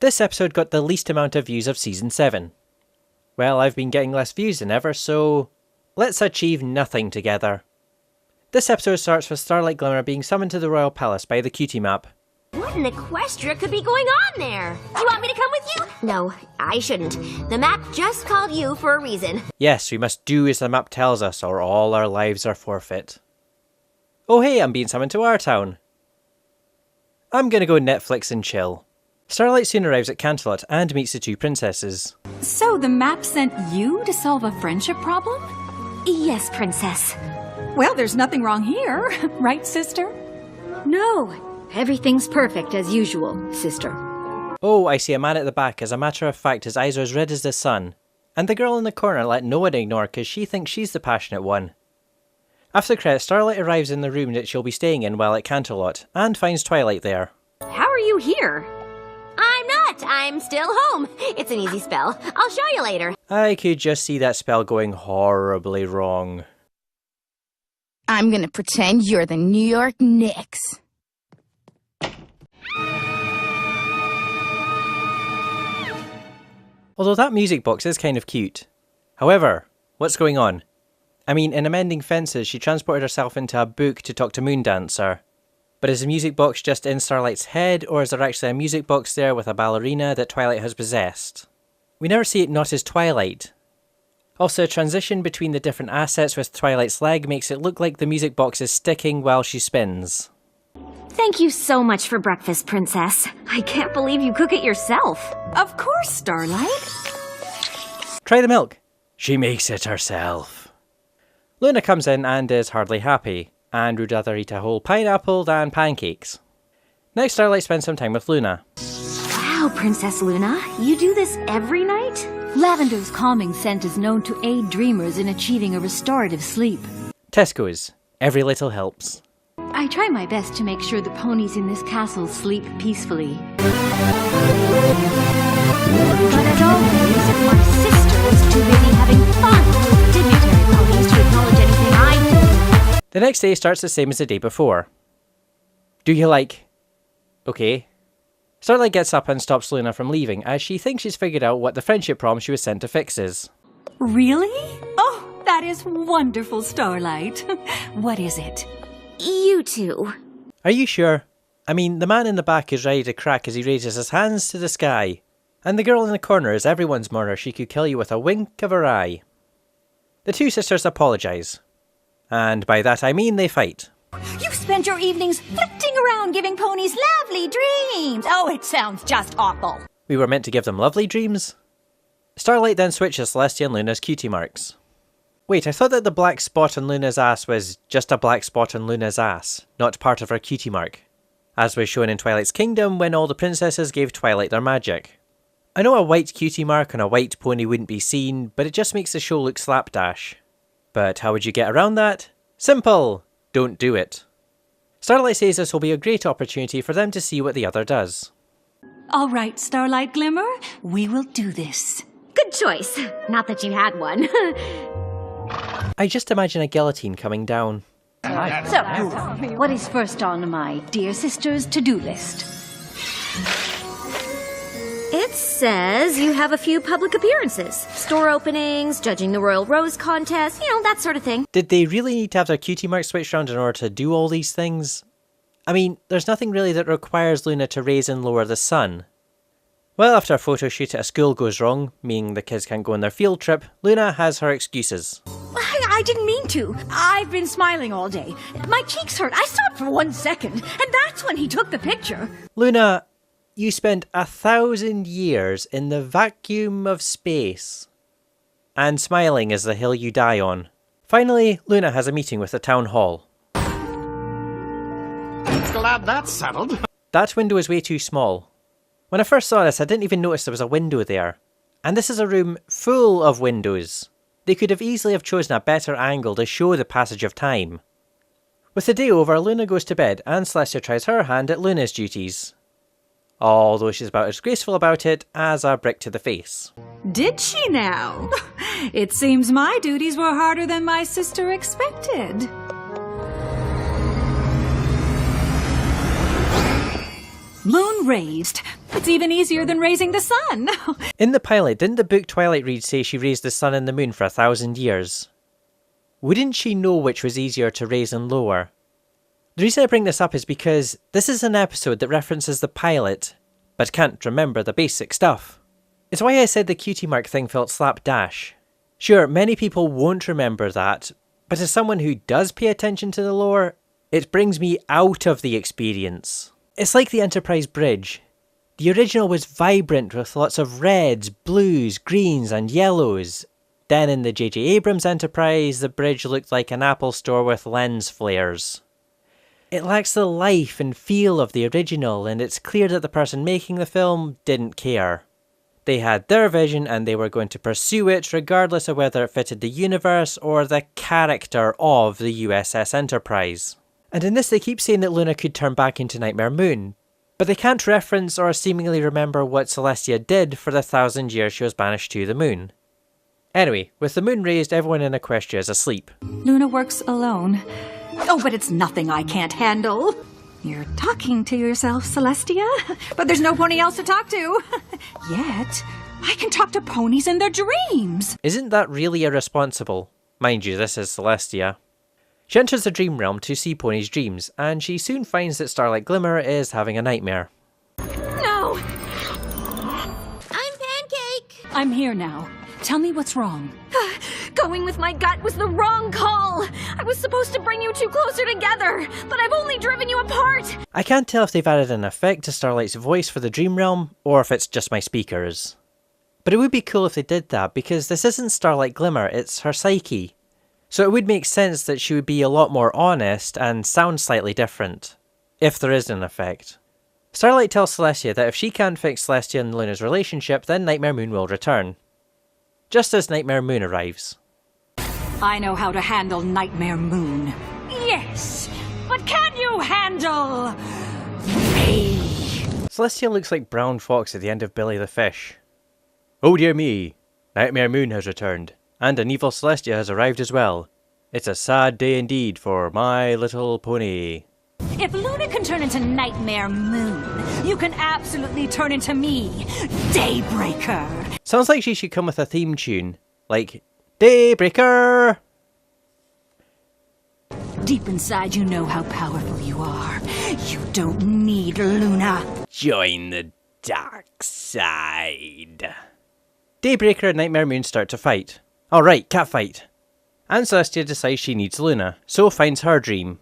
This episode got the least amount of views of Season 7. Well, I've been getting less views than ever, so let's achieve nothing together. This episode starts with Starlight Glimmer being summoned to the Royal Palace by the Cutie Map. What in Equestria could be going on there? You want me to come with you? No, I shouldn't. The map just called you for a reason. Yes, we must do as the map tells us, or all our lives are forfeit. Oh hey, I'm being summoned to our town. I'm gonna go Netflix and chill. Starlight soon arrives at Canterlot and meets the two princesses. So the map sent you to solve a friendship problem? Yes, Princess. Well, there's nothing wrong here, right, sister? No, everything's perfect as usual, sister. Oh, I see a man at the back. As a matter of fact, his eyes are as red as the sun. And the girl in the corner let no one ignore because she thinks she's the passionate one. After the credits, Starlight arrives in the room that she'll be staying in while at Canterlot, and finds Twilight there. How are you here? I'm not. I'm still home. It's an easy spell. I'll show you later. I could just see that spell going horribly wrong. I'm gonna pretend you're the New York Knicks. Although that music box is kind of cute. However, what's going on? I mean, in Amending Fences, she transported herself into a book to talk to Moondancer. But is the music box just in Starlight's head, or is there actually a music box there with a ballerina that Twilight has possessed? We never see it not as Twilight. Also, the transition between the different assets with Twilight's leg makes it look like the music box is sticking while she spins. Thank you so much for breakfast, Princess. I can't believe you cook it yourself. Of course, Starlight. Try the milk. She makes it herself. Luna comes in and is hardly happy, and would rather eat a whole pineapple than pancakes. Next, Starlight spends some time with Luna. Wow, Princess Luna, you do this every night? Lavender's calming scent is known to aid dreamers in achieving a restorative sleep. Tesco's. Every little helps. I try my best to make sure the ponies in this castle sleep peacefully. But as always, my sister is too busy having fun with dignitary ponies to acknowledge anything I do. The next day starts the same as the day before. Do you like... Okay. Starlight gets up and stops Luna from leaving, as she thinks she's figured out what the friendship problem she was sent to fix is. Really? Oh, that is wonderful, Starlight. What is it? You two. Are you sure? I mean, the man in the back is ready to crack as he raises his hands to the sky. And the girl in the corner is everyone's mother. She could kill you with a wink of her eye. The two sisters apologise. And by that I mean they fight. You spent your evenings flitting around giving ponies lovely dreams. Oh, it sounds just awful. We were meant to give them lovely dreams? Starlight then switches Celestia and Luna's cutie marks. Wait, I thought that the black spot on Luna's ass was just a black spot on Luna's ass, not part of her cutie mark. As was shown in Twilight's Kingdom when all the princesses gave Twilight their magic. I know a white cutie mark on a white pony wouldn't be seen, but it just makes the show look slapdash. But how would you get around that? Simple! Don't do it. Starlight says this will be a great opportunity for them to see what the other does. All right, Starlight Glimmer, we will do this. Good choice. Not that you had one. I just imagine a guillotine coming down. So, what is first on my dear sister's to-do list? It says you have a few public appearances. Store openings, judging the Royal Rose contest, that sort of thing. Did they really need to have their cutie mark switched around in order to do all these things? I mean, there's nothing really that requires Luna to raise and lower the sun. Well, after a photo shoot at a school goes wrong, meaning the kids can't go on their field trip, Luna has her excuses. I didn't mean to. I've been smiling all day. My cheeks hurt. I stopped for 1 second, and that's when he took the picture. Luna, you spent 1,000 years in the vacuum of space. And smiling is the hill you die on. Finally, Luna has a meeting with the town hall. Glad that's settled. That window is way too small. When I first saw this, I didn't even notice there was a window there. And this is a room full of windows. They could have easily chosen a better angle to show the passage of time. With the day over, Luna goes to bed and Celestia tries her hand at Luna's duties. Although she's about as graceful about it as a brick to the face. Did she now? It seems my duties were harder than my sister expected. Moon raised, It's even easier than raising the sun. In the pilot, didn't the book Twilight read say she raised the sun and the moon for 1,000 years? Wouldn't she know which was easier to raise and lower? The reason I bring this up is because this is an episode that references the pilot, but can't remember the basic stuff. It's why I said the cutie mark thing felt slapdash. Sure, many people won't remember that, but as someone who does pay attention to the lore, it brings me out of the experience. It's like the Enterprise bridge. The original was vibrant with lots of reds, blues, greens and yellows. Then in the J.J. Abrams Enterprise, the bridge looked like an Apple store with lens flares. It lacks the life and feel of the original, and it's clear that the person making the film didn't care. They had their vision and they were going to pursue it regardless of whether it fitted the universe or the character of the USS Enterprise. And in this they keep saying that Luna could turn back into Nightmare Moon, but they can't reference or seemingly remember what Celestia did for the 1,000 years she was banished to the moon. Anyway, with the moon raised, everyone in Equestria is asleep. Luna works alone. Oh, but it's nothing I can't handle. You're talking to yourself, Celestia. But there's no pony else to talk to. Yet, I can talk to ponies in their dreams. Isn't that really irresponsible? Mind you, this is Celestia. She enters the dream realm to see Pony's dreams, and she soon finds that Starlight Glimmer is having a nightmare. No! I'm Pancake! I'm here now. Tell me what's wrong. Going with my gut was the wrong call. I was supposed to bring you two closer together, but I've only driven you apart. I can't tell if they've added an effect to Starlight's voice for the dream realm, or if it's just my speakers. But it would be cool if they did that, because this isn't Starlight Glimmer, it's her psyche. So it would make sense that she would be a lot more honest and sound slightly different, if there is an effect. Starlight tells Celestia that if she can't fix Celestia and Luna's relationship, then Nightmare Moon will return. Just as Nightmare Moon arrives. I know how to handle Nightmare Moon. Yes, but can you handle me? Celestia looks like Brown Fox at the end of Billy the Fish. Oh dear me, Nightmare Moon has returned, and an evil Celestia has arrived as well. It's a sad day indeed for my little pony. If Luna can turn into Nightmare Moon, you can absolutely turn into me, Daybreaker. Sounds like she should come with a theme tune, like Daybreaker! Deep inside you know how powerful you are. You don't need Luna. Join the dark side. Daybreaker and Nightmare Moon start to fight. Alright, cat fight. And Celestia decides she needs Luna, so finds her dream.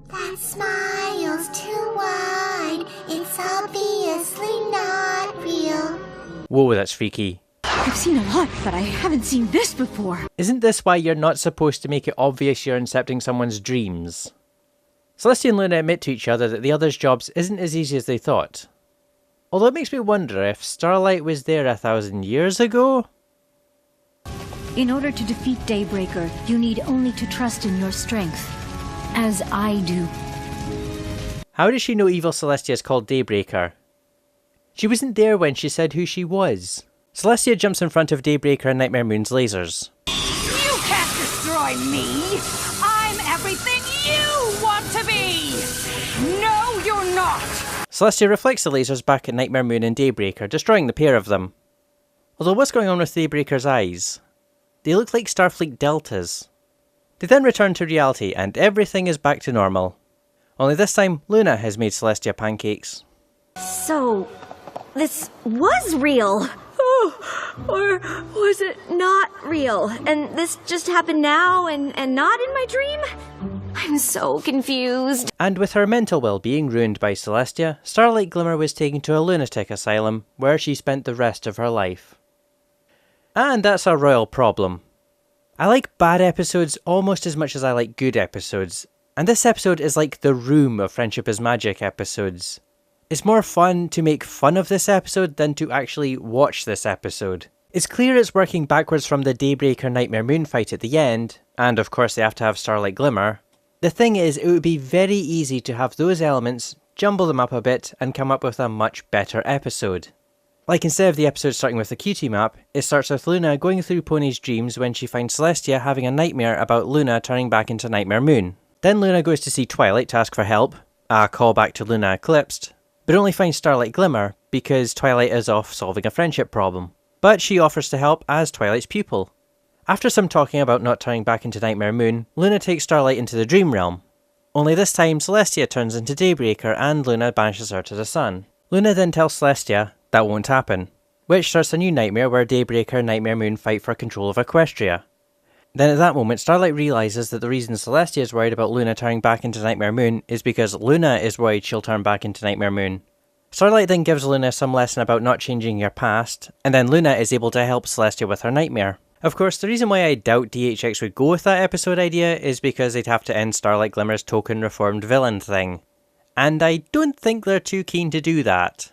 That smile's too wide. It's obviously not real. Whoa, that's freaky. I've seen a lot, but I haven't seen this before. Isn't this why you're not supposed to make it obvious you're incepting someone's dreams? Celestia and Luna admit to each other that the other's jobs isn't as easy as they thought. Although it makes me wonder if Starlight was there 1,000 years ago? In order to defeat Daybreaker, you need only to trust in your strength. As I do. How does she know evil Celestia is called Daybreaker? She wasn't there when she said who she was. Celestia jumps in front of Daybreaker and Nightmare Moon's lasers. You can't destroy me! I'm everything you want to be! No, you're not! Celestia reflects the lasers back at Nightmare Moon and Daybreaker, destroying the pair of them. Although what's going on with Daybreaker's eyes? They look like Starfleet deltas. They then return to reality and everything is back to normal. Only this time, Luna has made Celestia pancakes. So, this was real. Or was it not real? And this just happened now and not in my dream? I'm so confused. And with her mental well-being ruined by Celestia, Starlight Glimmer was taken to a lunatic asylum where she spent the rest of her life. And that's a royal problem. I like bad episodes almost as much as I like good episodes, and this episode is like the Room of Friendship is Magic episodes. It's more fun to make fun of this episode than to actually watch this episode. It's clear it's working backwards from the Daybreaker Nightmare Moon fight at the end, and of course they have to have Starlight Glimmer. The thing is, it would be very easy to have those elements, jumble them up a bit, and come up with a much better episode. Like instead of the episode starting with the cutie map, it starts with Luna going through Pony's dreams when she finds Celestia having a nightmare about Luna turning back into Nightmare Moon. Then Luna goes to see Twilight to ask for help, a callback to Luna Eclipsed. but only finds Starlight Glimmer because Twilight is off solving a friendship problem. But she offers to help as Twilight's pupil. After some talking about not turning back into Nightmare Moon, Luna takes Starlight into the Dream Realm. Only this time, Celestia turns into Daybreaker and Luna banishes her to the sun. Luna then tells Celestia that won't happen, which starts a new nightmare where Daybreaker and Nightmare Moon fight for control of Equestria. Then at that moment, Starlight realises that the reason Celestia is worried about Luna turning back into Nightmare Moon is because Luna is worried she'll turn back into Nightmare Moon. Starlight then gives Luna some lesson about not changing your past, and then Luna is able to help Celestia with her nightmare. Of course, the reason why I doubt DHX would go with that episode idea is because they'd have to end Starlight Glimmer's token reformed villain thing. And I don't think they're too keen to do that.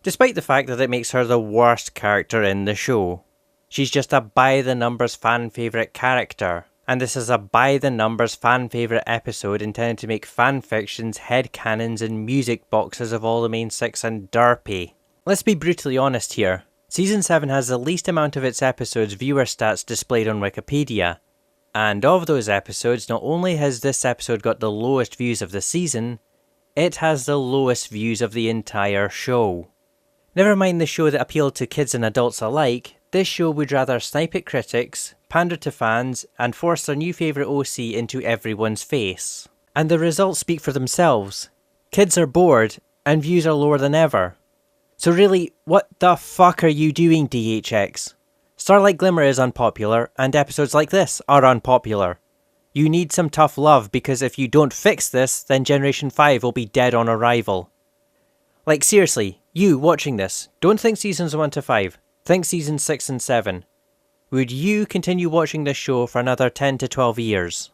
Despite the fact that it makes her the worst character in the show. She's just a by-the-numbers fan-favourite character. And this is a by-the-numbers fan-favourite episode intended to make fanfictions, headcanons and music boxes of all the main six and derpy. Let's be brutally honest here. Season 7 has the least amount of its episodes' viewer stats displayed on Wikipedia. And of those episodes, not only has this episode got the lowest views of the season, it has the lowest views of the entire show. Never mind the show that appealed to kids and adults alike, this show would rather snipe at critics, pander to fans, and force their new favourite OC into everyone's face. And the results speak for themselves. Kids are bored, and views are lower than ever. So really, what the fuck are you doing, DHX? Starlight Glimmer is unpopular, and episodes like this are unpopular. You need some tough love, because if you don't fix this, then Generation 5 will be dead on arrival. Like seriously, you watching this, don't think seasons 1 to 5, think seasons 6 and 7. Would you continue watching this show for another 10 to 12 years?